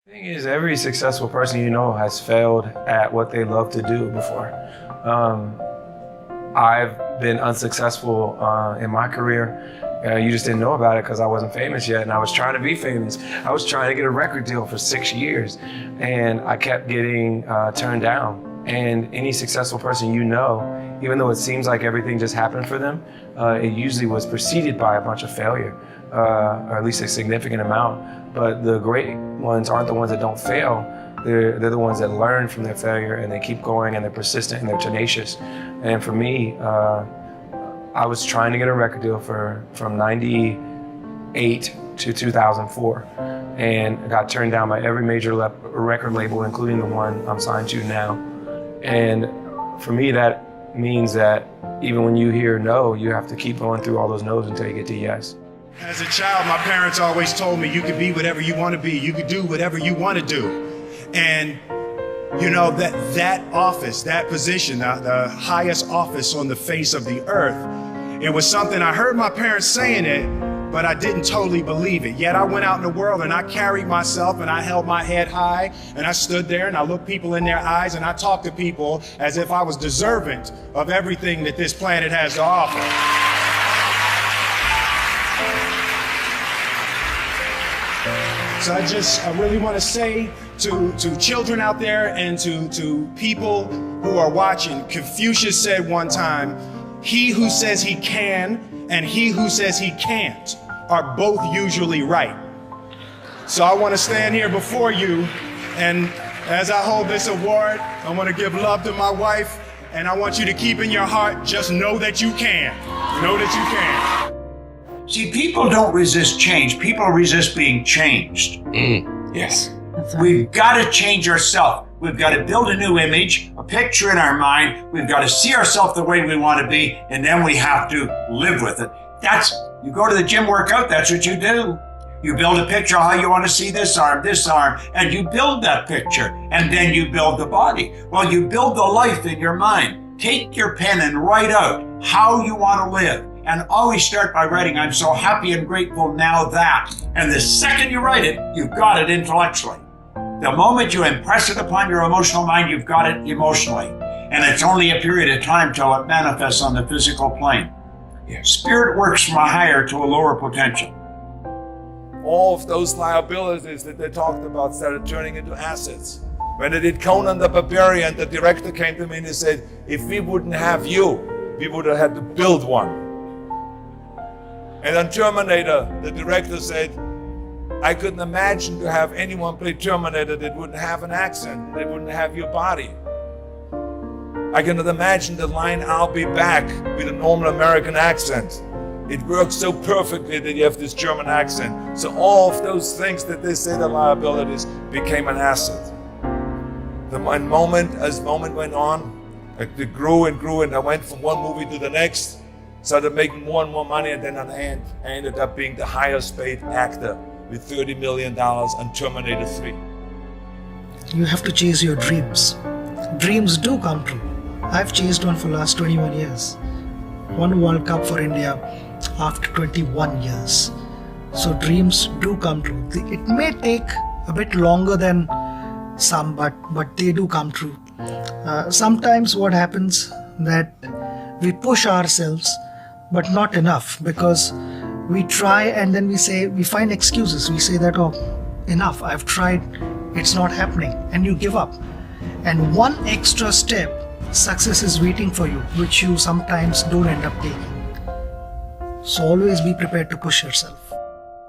The thing is, every successful person you know has failed at what they love to do before. I've been unsuccessful in my career. You just didn't know about it because I wasn't famous yet, and I was trying to be famous. I was trying to get a record deal for 6 years, and I kept getting turned down. And any successful person you know, even though it seems like everything just happened for them, it usually was preceded by a bunch of failure, or at least a significant amount. But the great ones aren't the ones that don't fail. They're the ones that learn from their failure, and they keep going, and they're persistent, and they're tenacious. And for me, I was trying to get a record deal from 98 to 2004, and I got turned down by every major record label, including the one I'm signed to now. And for me, that means that even when you hear no, you have to keep going through all those no's until you get to yes. As a child, my parents always told me you could be whatever you want to be. You could do whatever you want to do. And you know, that office, that position, the highest office on the face of the earth, it was something I heard my parents saying it, but I didn't totally believe it. Yet I went out in the world and I carried myself and I held my head high and I stood there and I looked people in their eyes and I talked to people as if I was deserving of everything that this planet has to offer. So I really want to say to children out there and to people who are watching, Confucius said one time, he who says he can and he who says he can't are both usually right. So I want to stand here before you, and as I hold this award, I want to give love to my wife, and I want you to keep in your heart, just know that you can. Know that you can. See, people don't resist change. People resist being changed. Yes. We've got to change ourselves. We've got to build a new image, a picture in our mind. We've got to see ourselves the way we want to be, and then we have to live with it. You go to the gym workout, that's what you do. You build a picture of how you want to see this arm, and you build that picture, and then you build the body. Well, you build the life in your mind. Take your pen and write out how you want to live. And always start by writing, I'm so happy and grateful now that. And the second you write it, you've got it intellectually. The moment you impress it upon your emotional mind, you've got it emotionally. And it's only a period of time till it manifests on the physical plane. Yeah. Spirit works from a higher to a lower potential. All of those liabilities that they talked about started turning into assets. When they did Conan the Barbarian, the director came to me and he said, if we wouldn't have you, we would have had to build one. And on Terminator, the director said, I couldn't imagine to have anyone play Terminator that wouldn't have an accent, that wouldn't have your body. I cannot imagine the line, I'll be back, with a normal American accent. It works so perfectly that you have this German accent. So all of those things that they said are liabilities became an asset. As moment went on, it grew and grew, and I went from one movie to the next, started making more and more money, and then I ended up being the highest paid actor with $30 million on Terminator 3. You have to chase your dreams. Dreams do come true. I've chased one for the last 21 years. Won World Cup for India after 21 years. So dreams do come true. It may take a bit longer than some, but they do come true. Sometimes what happens that we push ourselves, but not enough, because we try and then we find excuses. We say that, oh, enough, I've tried, it's not happening, and you give up. And one extra step, success is waiting for you, which you sometimes don't end up taking. So always be prepared to push yourself.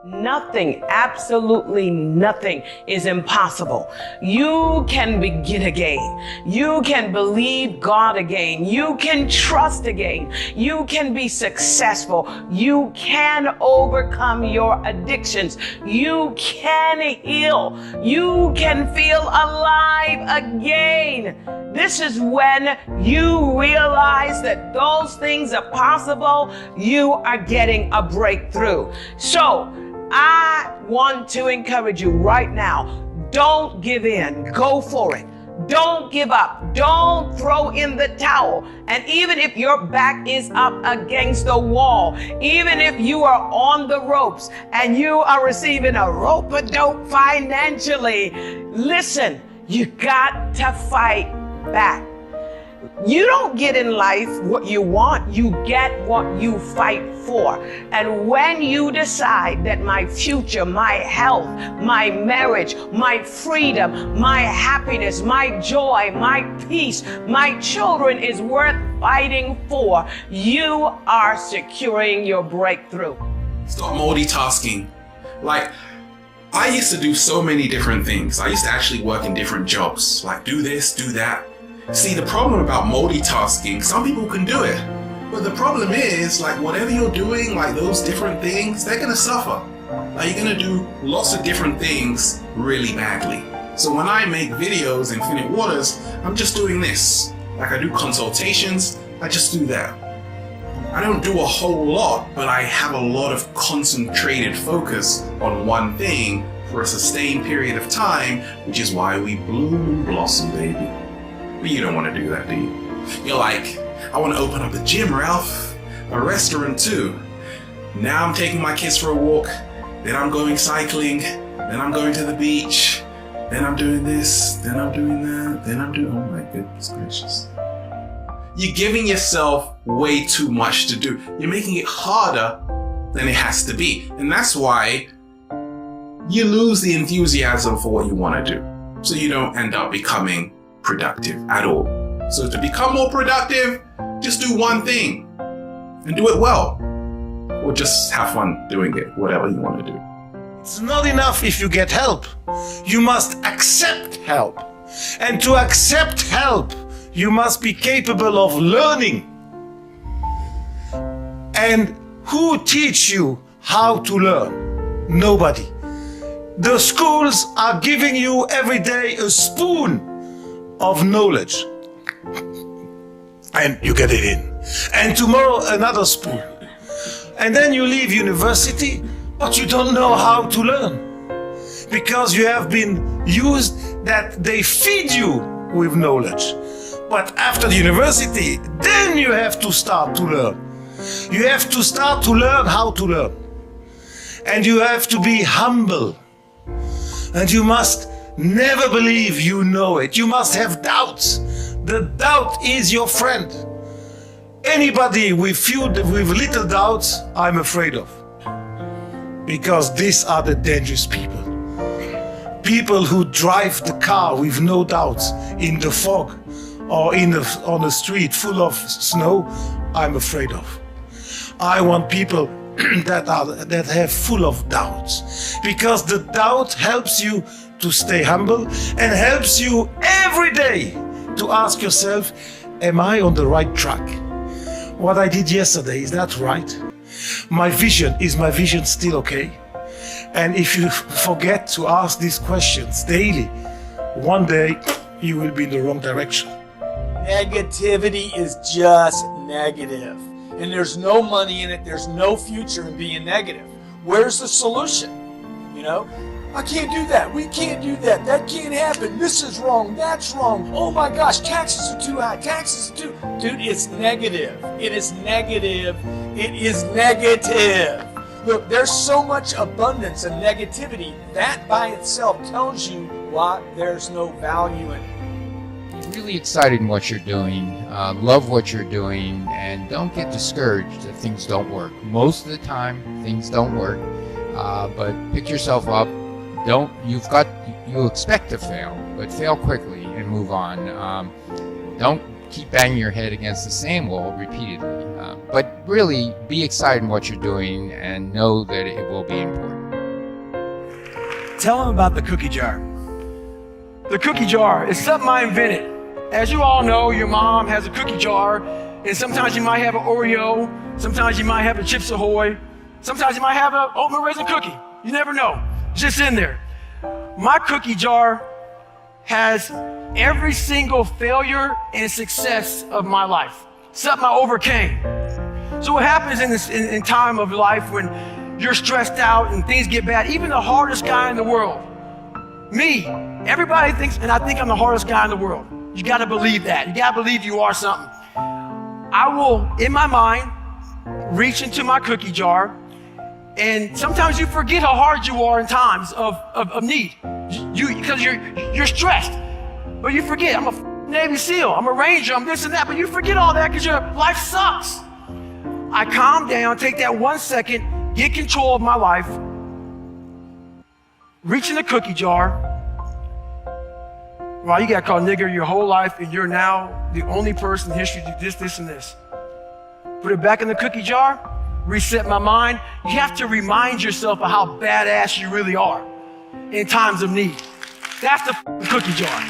Nothing, absolutely nothing is impossible. You can begin again. You can believe God again. You can trust again. You can be successful. You can overcome your addictions. You can heal. You can feel alive again. This is when you realize that those things are possible. You are getting a breakthrough. So, I want to encourage you right now, don't give in. Go for it. Don't give up. Don't throw in the towel. And even if your back is up against the wall, even if you are on the ropes and you are receiving a rope-a-dope financially, listen, you got to fight back. You don't get in life what you want, you get what you fight for. And when you decide that my future, my health, my marriage, my freedom, my happiness, my joy, my peace, my children is worth fighting for, you are securing your breakthrough. Stop multitasking. Like, I used to do so many different things. I used to actually work in different jobs, like do this, do that. See, the problem about multitasking, some people can do it, but the problem is, like, whatever you're doing, like those different things, they're gonna suffer. Like, you're gonna do lots of different things really badly. So when I make videos in Infinite Waters, I'm just doing this. Like, I do consultations, I just do that. I don't do a whole lot, but I have a lot of concentrated focus on one thing for a sustained period of time, which is why we bloom and blossom, baby. But you don't want to do that, do you? You're like, I want to open up a gym, Ralph, a restaurant too. Now I'm taking my kids for a walk, then I'm going cycling, then I'm going to the beach, then I'm doing this, then I'm doing that, then I'm doing, oh my goodness gracious. You're giving yourself way too much to do. You're making it harder than it has to be. And that's why you lose the enthusiasm for what you want to do. So you don't end up becoming productive at all. So to become more productive, just do one thing and do it well. Or just have fun doing it, whatever you want to do. It's not enough if you get help. You must accept help. And to accept help, you must be capable of learning. And who teach you how to learn? Nobody. The schools are giving you every day a spoon of knowledge. And you get it in. And tomorrow another spoon. And then you leave university, but you don't know how to learn. Because you have been used that they feed you with knowledge. But after the university, then you have to start to learn. You have to start to learn how to learn. And you have to be humble. And you must never believe you know it. You must have doubts. The doubt is your friend. Anybody with little doubts, I'm afraid of. Because these are the dangerous people. People who drive the car with no doubts in the fog or on a street full of snow, I'm afraid of. I want people that have full of doubts, because the doubt helps you to stay humble and helps you every day to ask yourself, am I on the right track? What I did yesterday, is that right? Is my vision still okay? And if you forget to ask these questions daily, one day you will be in the wrong direction. Negativity is just negative. And there's no money in it. There's no future in being negative. Where's the solution? You know, I can't do that. We can't do that. That can't happen. This is wrong. That's wrong. Oh my gosh, taxes are too high. Taxes are too... Dude, it's negative. It is negative. It is negative. Look, there's so much abundance and negativity. That by itself tells you why there's no value in it. Really excited in what you're doing, love what you're doing, and don't get discouraged if things don't work. Most of the time, things don't work, but pick yourself up. You expect to fail, but fail quickly and move on. Don't keep banging your head against the same wall repeatedly, but really be excited in what you're doing and know that it will be important. Tell them about the cookie jar. The cookie jar is something I invented. As you all know, your mom has a cookie jar, and sometimes you might have an Oreo, sometimes you might have a Chips Ahoy, sometimes you might have an oatmeal raisin cookie. You never know. It's just in there. My cookie jar has every single failure and success of my life, something I overcame. So what happens in time of life when you're stressed out and things get bad, even the hardest guy in the world, Me. Everybody thinks, and I think I'm the hardest guy in the world. You gotta believe that. You gotta believe you are something. I will, in my mind, reach into my cookie jar, and sometimes you forget how hard you are in times of need. Because you're stressed. But you forget, I'm a Navy SEAL, I'm a Ranger, I'm this and that, but you forget all that because your life sucks. I calm down, take that 1 second, get control of my life, reach in the cookie jar. Well, you got called nigger your whole life, and you're now the only person in history to do this, this, and this. Put it back in the cookie jar, reset my mind. You have to remind yourself of how badass you really are in times of need. That's the cookie jar.